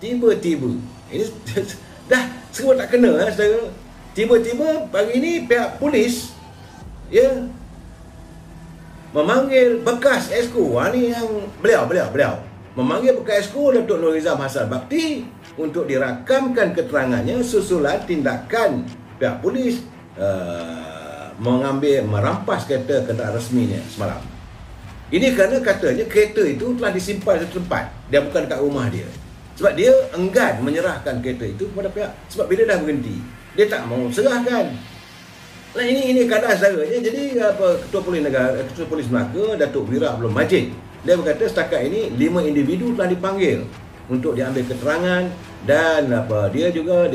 tiba-tiba ini dah semua tak kena lah, saudara. Tiba-tiba pagi ni pihak polis ya memanggil bekas Esko. Ni yang beliau memanggil bekas Esko Datuk Nur Hizam Hassan Bakti untuk dirakamkan keterangannya susulan tindakan pihak polis merampas kereta kenderaan resminya semalam. Ini kerana katanya kereta itu telah disimpan di tempat, dia bukan kat rumah dia. Sebab dia enggan menyerahkan kereta itu kepada pihak, sebab bila dah berhenti dia tak mau serahkan. Nah, ini keadaan sebenarnya. Jadi Ketua Polis Negara, Ketua Polis Melaka Datuk Wira Abdul Majid, dia berkata setakat ini 5 individu telah dipanggil untuk diambil keterangan, dan dia juga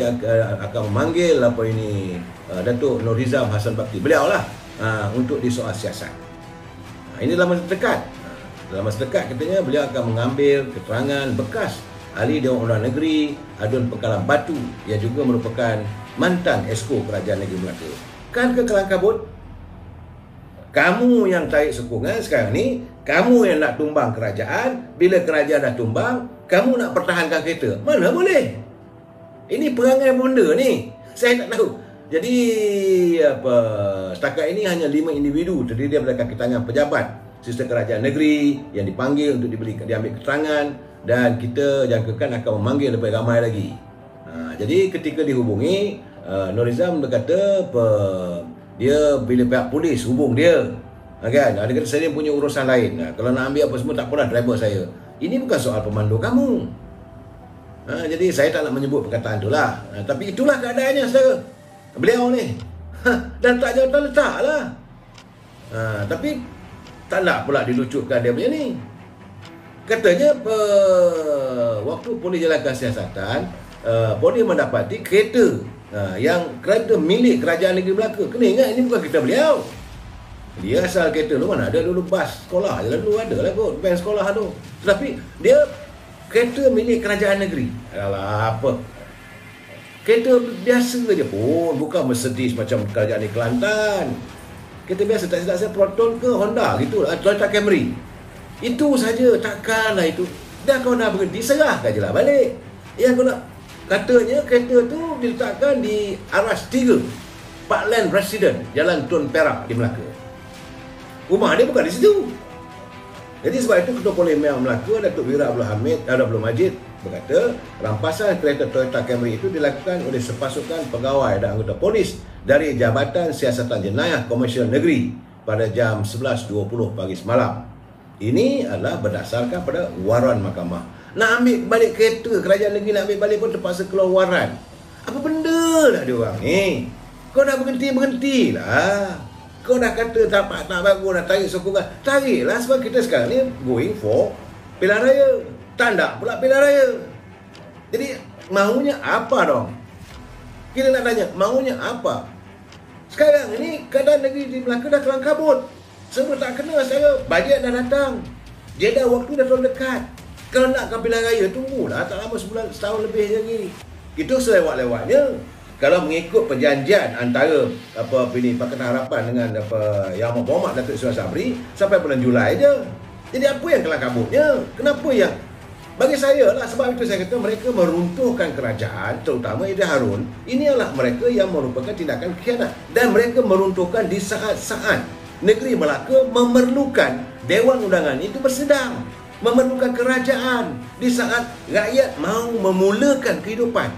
akan memanggil Datuk Nur Hizam Hassan Bakti, beliau lah untuk disoal siasat. Ini dalam masa dekat. Dalam masa dekat katanya beliau akan mengambil keterangan bekas ahli Dewan Undangan Negeri Adun Pengkalan Batu yang juga merupakan mantan Esko Kerajaan Negeri Melaka. Kan ke kelang kabut? Kamu yang tarik sokongan sekarang ni, kamu yang nak tumbang kerajaan. Bila kerajaan dah tumbang, kamu nak pertahankan kereta. Mana boleh? Ini perangai bonda ni. Saya tak tahu. Jadi setakat ini hanya 5 individu terdiri daripada kaki tangan pejabat sistem kerajaan negeri yang dipanggil untuk diambil keterangan, dan kita jangkakan akan memanggil lebih ramai lagi. Jadi ketika dihubungi, Nur Hizam berkata dia bila pihak polis hubung dia, kan, dia kata saya punya urusan lain. Kalau nak ambil apa semua tak apalah, driver saya. Ini bukan soal pemandu kamu. Jadi saya tak nak menyebut perkataan itulah. Tapi itulah keadaannya, saudara. Beliau ni dan tak jawatan letak lah. Tapi tak nak pula dilucutkan dia punya ni. Katanya waktu polis jalankan siasatan, polis mendapati kereta yang kereta milik Kerajaan Negeri Melaka. Kena ingat, ini bukan kereta beliau. Dia asal kereta tu mana ada dulu bas sekolah je lah, dulu ada lah kot van sekolah tu. Tetapi dia kereta milik Kerajaan Negeri. Alah, apa, kereta biasa je pun, bukan Mercedes macam Kerajaan Negeri Kelantan. Kereta biasa, tak silap saya Proton ke Honda gitu lah, Toyota Camry. Itu saja, takkanlah itu. Dah kau dah berhenti, serahkan je lah balik. Yang kau nak, katanya kereta tu diletakkan di Aras 3 Parkland Resident, Jalan Tun Perak di Melaka. Rumah dia bukan di situ. Jadi sebab itu Ketua Polis Melaka Datuk Wira Abdul Majid berkata rampasan kereta Toyota Camry itu dilakukan oleh sepasukan pegawai dan anggota polis dari Jabatan Siasatan Jenayah Komersial Negeri pada jam 11.20 pagi semalam. Ini adalah berdasarkan pada waran mahkamah. Nak ambil balik kereta Kerajaan Negeri, nak ambil balik pun terpaksa keluar waran. Apa benda lah dia orang ni? Kau dah berhenti-berhentilah. Kau dah kata tak bagus, nak tarik sokongan, tariklah, sebab kita sekarang ni going for pilihan raya. Tak nak pula pilihan raya. Jadi mahunya apa dong? Kita nak tanya, mahunya apa? Sekarang ini keadaan negeri di Melaka dah kelang kabut. Semua tak kena, saya bajet dah datang, jeda waktu dah terlalu dekat. Kalau nak ke pilihan raya, tunggulah, tak lama sebulan, setahun lebih lagi. Itu selewat-lewatnya. Kalau mengikut perjanjian antara Pakatan Harapan dengan Yang Berhormat Datuk Seri Sabri sampai bulan Julai je. Jadi apa yang kelang kabutnya? Kenapa yang bagi saya lah, sebab itu saya kata mereka meruntuhkan kerajaan, terutama Ida Harun. Ini adalah mereka yang merupakan tindakan khianat, dan mereka meruntuhkan di saat-saat negeri Melaka memerlukan Dewan Undangan itu bersedang, memerlukan kerajaan di saat rakyat mahu memulakan kehidupan.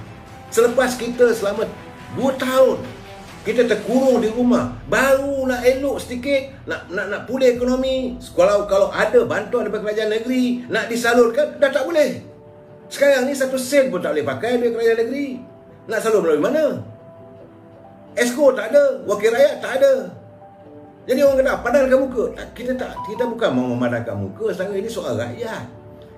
Selepas kita selama 2 tahun kita terkurung di rumah, baru nak elok sedikit, nak pulih ekonomi. Kalau ada bantuan daripada kerajaan negeri nak disalurkan, dah tak boleh. Sekarang ni 1 sen pun tak boleh pakai duit kerajaan negeri. Nak salur melalui mana? Esko tak ada, wakil rakyat tak ada. Jadi orang kata padankan muka. Kita bukan mau memadamkan muka. Sekarang ini soal rakyat.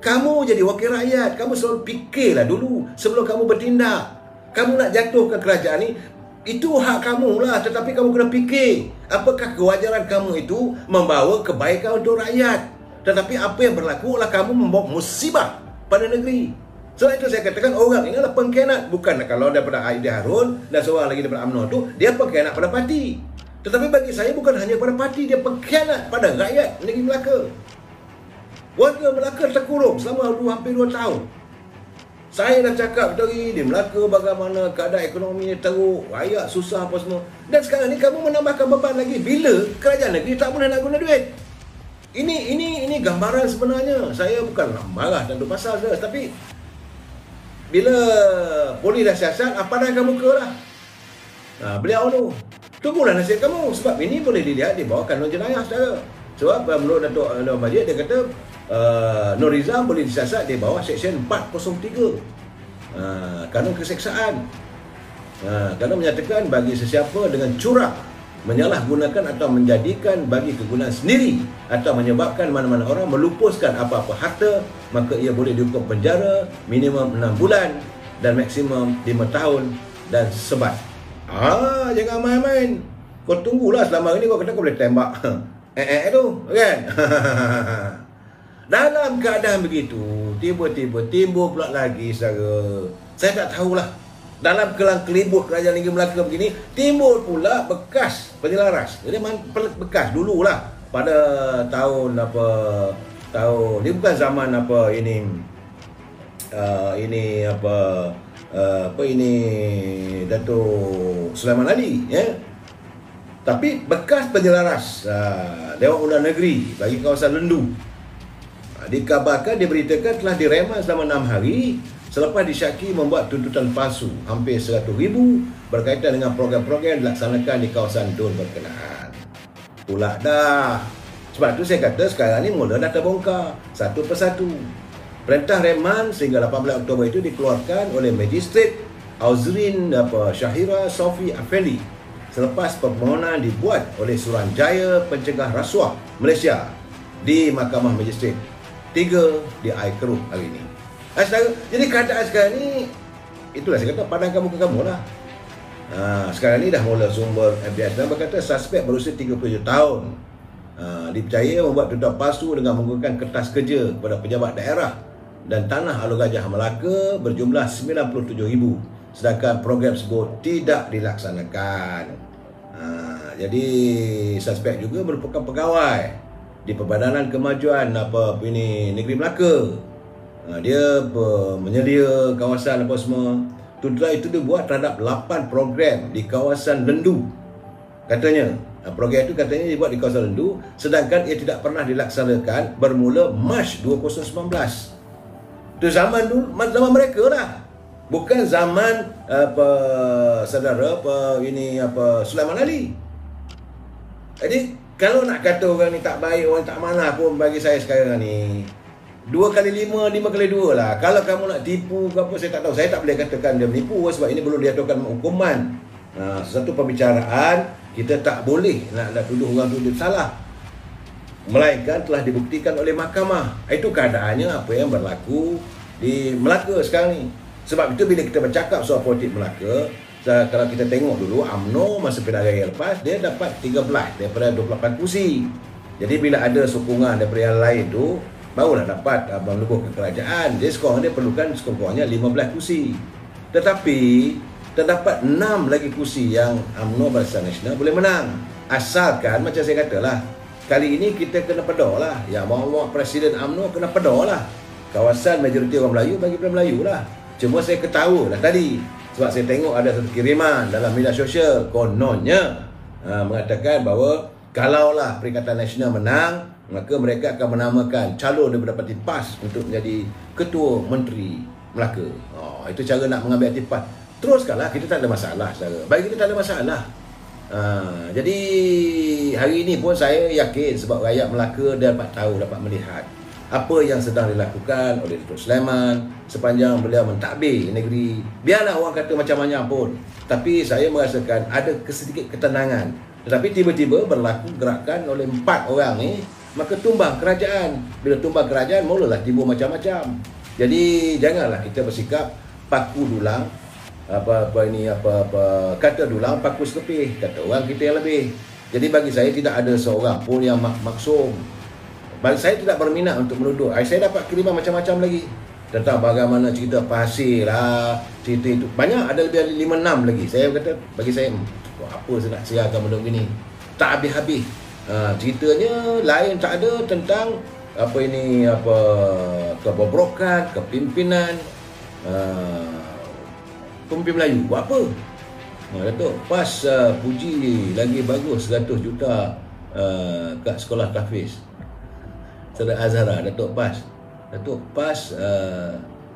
Kamu jadi wakil rakyat, kamu selalu fikirlah dulu sebelum kamu bertindak. Kamu nak jatuhkan kerajaan ni, itu hak kamu lah, tetapi kamu kena fikir apakah kewajaran kamu itu membawa kebaikan untuk rakyat. Tetapi apa yang berlaku adalah kamu membawa musibah pada negeri. Sebab itu saya katakan orang ini adalah pengkhianat. Bukan kalau daripada Aidil Harun dan seorang lagi daripada UMNO tu, dia pengkhianat pada parti. Tetapi bagi saya bukan hanya pada parti, dia pengkhianat pada rakyat negeri Melaka. Warga Melaka terkurung selama hampir 2 tahun. Saya dah cakap tadi, di Melaka bagaimana keadaan ekonominya teruk, rakyat susah apa semua. Dan sekarang ni kamu menambahkan beban lagi. Bila kerajaan negeri tak boleh nak guna duit? Ini gambaran sebenarnya. Saya bukan nak marah dan pasal saja, tapi bila polis dah siasat, apa dah kamu ke lah. Beliau tu, tunggulah nasihat kamu. Sebab ini boleh dilihat di bawah kanun jenayah saudara. Sebab menurut Datuk Anwar Majid, dia kata Nur Rizal boleh disiasat di bawah Seksyen 403 kanun keseksaan. Kerana menyatakan bagi sesiapa dengan curang menyalahgunakan atau menjadikan bagi kegunaan sendiri atau menyebabkan mana-mana orang melupuskan apa-apa harta, maka ia boleh dihukum penjara minimum 6 bulan dan maksimum 5 tahun dan sebat. Jangan main-main. Kau tunggulah selama ini kau kata kau boleh tembak tu kan. Dalam keadaan begitu, tiba-tiba timbul pula lagi saudara. Saya tak tahulah. Dalam kelang kelibut kerajaan negeri Melaka begini, timbul pula bekas penyelaras. Jadi bekas dululah pada tahun ini bukan zaman ini Datuk Sulaiman Ali ya. Tapi bekas penyelaras Dewan Undangan Negeri bagi kawasan Lendu. Dikabarkan, diberitakan telah direman selama 6 hari selepas disyaki membuat tuntutan palsu hampir 100,000 berkaitan dengan program-program dilaksanakan di kawasan DUN berkenaan. Pula dah. Sebab tu saya kata sekarang ni mula dah terbongkar satu persatu. Perintah reman sehingga 18 Oktober itu dikeluarkan oleh Magistrate Auzrin Syahira Sofi Afendi selepas permohonan dibuat oleh Suruhanjaya Pencegah Rasuah Malaysia di Mahkamah Magistrate 3 di Air Keruh hari ini. Jadi keadaan sekarang ni, itulah saya kata padang kamu lah. Sekarang ni dah mula sumber FBS dan berkata suspek berusia 37 tahun dipercayai membuat tuntutan palsu dengan menggunakan kertas kerja kepada pejabat daerah dan tanah Alor Gajah Melaka berjumlah 97,000, sedangkan program tersebut tidak dilaksanakan. Jadi suspek juga merupakan pegawai di Perbadanan Kemajuan Negeri Melaka. Dia menyedia kawasan apa semua. Tuntutan itu dibuat terhadap 8 program di kawasan Lendu. Katanya, program itu katanya dibuat di kawasan Lendu, sedangkan ia tidak pernah dilaksanakan bermula Mac 2019. Itu zaman mereka lah. Bukan zaman Sulaiman Ali. Jadi kalau nak kata orang ni tak baik, orang tak mana pun, bagi saya sekarang ni 2x5, 5x2 lah. Kalau kamu nak tipu ke apa, saya tak tahu. Saya tak boleh katakan dia menipu sebab ini belum dijatuhkan hukuman. Sesuatu pembicaraan, kita tak boleh nak tuduh orang tu salah, melainkan telah dibuktikan oleh mahkamah. Itu keadaannya apa yang berlaku di Melaka sekarang ni. Sebab itu bila kita bercakap soal politik Melaka, kalau kita tengok dulu UMNO masa pilihan raya lepas, dia dapat 13 daripada 28 kursi. Jadi bila ada sokongan daripada yang lain tu, barulah dapat menubuh ke kerajaan. Jadi sekurang dia perlukan sekurang-kurangnya 15 kursi. Tetapi terdapat 6 lagi kursi yang UMNO Barisan Nasional boleh menang. Asalkan macam saya katalah, kali ini kita kena pedah lah. Ya, bawa Presiden UMNO kena pedah lah. Kawasan majoriti orang Melayu bagi orang Melayu lah. Cuma saya ketawa lah tadi, sebab saya tengok ada satu kiriman dalam media sosial, kononnya mengatakan bahawa kalaulah Perikatan Nasional menang, maka mereka akan menamakan calon daripada Parti PAS untuk menjadi Ketua Menteri Melaka. Itu cara nak mengambil hati PAS. Teruskanlah, kita tak ada masalah saudara. Bagi kita tak ada masalah. Jadi hari ini pun saya yakin sebab rakyat Melaka dia dapat tahu, dapat melihat apa yang sedang dilakukan oleh Datuk Sulaiman sepanjang beliau mentadbir negeri. Biarlah orang kata macam-macam pun, tapi saya merasakan ada sedikit ketenangan. Tetapi tiba-tiba berlaku gerakan oleh 4 orang ni, maka tumbang kerajaan. Bila tumbang kerajaan, mulalah timbul macam-macam. Jadi janganlah kita bersikap paku dulang, kata dulang paku sekepih, kata orang kita yang lebih. Jadi bagi saya tidak ada seorang pun yang maksum. Bagi saya tidak berminat untuk menuduh. Saya dapat kiriman macam-macam lagi tentang bagaimana cerita pasir lah, cerita itu banyak, ada lebih dari 5-6 lagi. Saya kata bagi saya, apa saya nak siarkan benda begini, tak habis-habis. Ceritanya lain tak ada tentang kebobrokan, kepimpinan, pemimpin Melayu. Buat apa? Datuk PAS puji lagi bagus 100 juta kat sekolah tahfiz. Saudara Azhara, Datuk PAS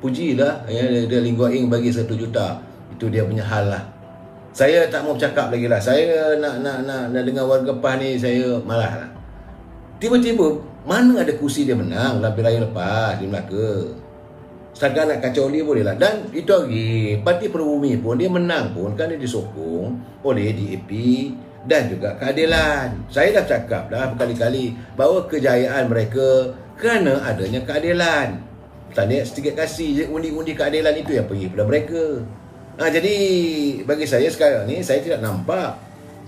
pujilah dia Lingua Ing bagi 1 juta. Itu dia punya hal lah. Saya tak mau bercakap lagi lah. Saya nak dengar warga PAS ni, saya malah lah. Tiba-tiba mana ada kursi dia menang dalam pilihan lepas di Melaka. Setakat nak kacau dia boleh lah. Dan itu lagi, Parti Perubumi pun dia menang pun kan dia disokong oleh DAP dan juga keadilan. Saya dah cakap dah berkali-kali bahawa kejayaan mereka kerana adanya keadilan. Tadi sedikit kasih je undi-undi keadilan itu yang pergi kepada mereka. Jadi bagi saya sekarang ni, saya tidak nampak.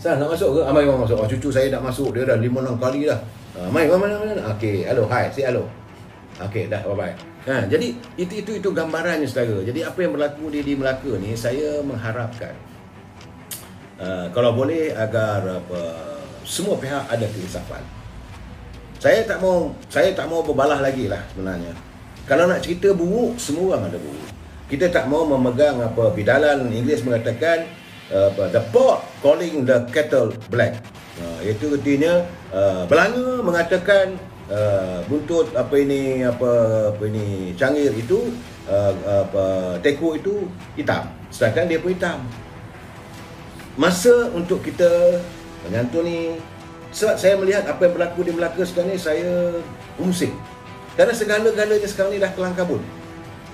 Sah nak masuk ke? Mai masuk. Cucu saya nak masuk, dia dah 5-6 kali dah. Mai mana? Okey, hello, hi, say hello. Okey, dah, bye-bye. Jadi itu gambarannya saudara. Jadi apa yang berlaku di Melaka ni, saya mengharapkan kalau boleh agar semua pihak ada keinsafan. Saya tak mau berbalah lagi lah sebenarnya. Kalau nak cerita buruk, semua orang ada buruk. Kita tak mau memegang bidalan Inggeris mengatakan the pot calling the kettle black. Iaitu artinya Belanga mengatakan buntut cangir itu teko itu hitam, sedangkan dia pun hitam. Masa untuk kita menyantuni, sebab saya melihat apa yang berlaku di Melaka sekarang ni, saya umsing. Kerana segala-galanya sekarang ni dah kelang kabut.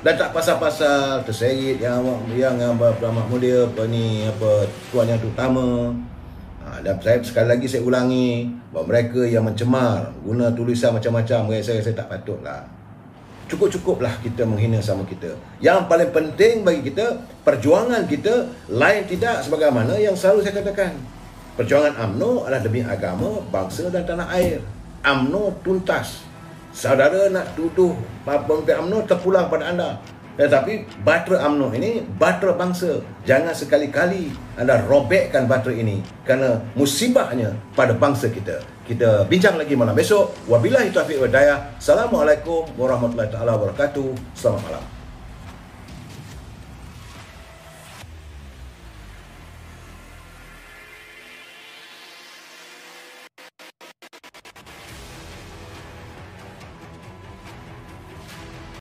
Dan tak pasal-pasal terserit yang amat mulia tuan yang terutama. Dan sekali lagi saya ulangi bahawa mereka yang mencemar, guna tulisan macam-macam, saya tak patutlah. Cukup-cukuplah kita menghina sama kita. Yang paling penting bagi kita, perjuangan kita lain tidak sebagaimana yang selalu saya katakan. Perjuangan UMNO adalah demi agama, bangsa dan tanah air. UMNO tuntas. Saudara nak tuduh pemimpin UMNO, terpulang pada anda. Tetapi bahtera UMNO ini bahtera bangsa. Jangan sekali-kali anda robekkan bahtera ini, kerana musibahnya pada bangsa kita. Kita bincang lagi malam besok. Wabillahi taufiq wal hidayah. Assalamualaikum warahmatullahi wabarakatuh. Selamat malam.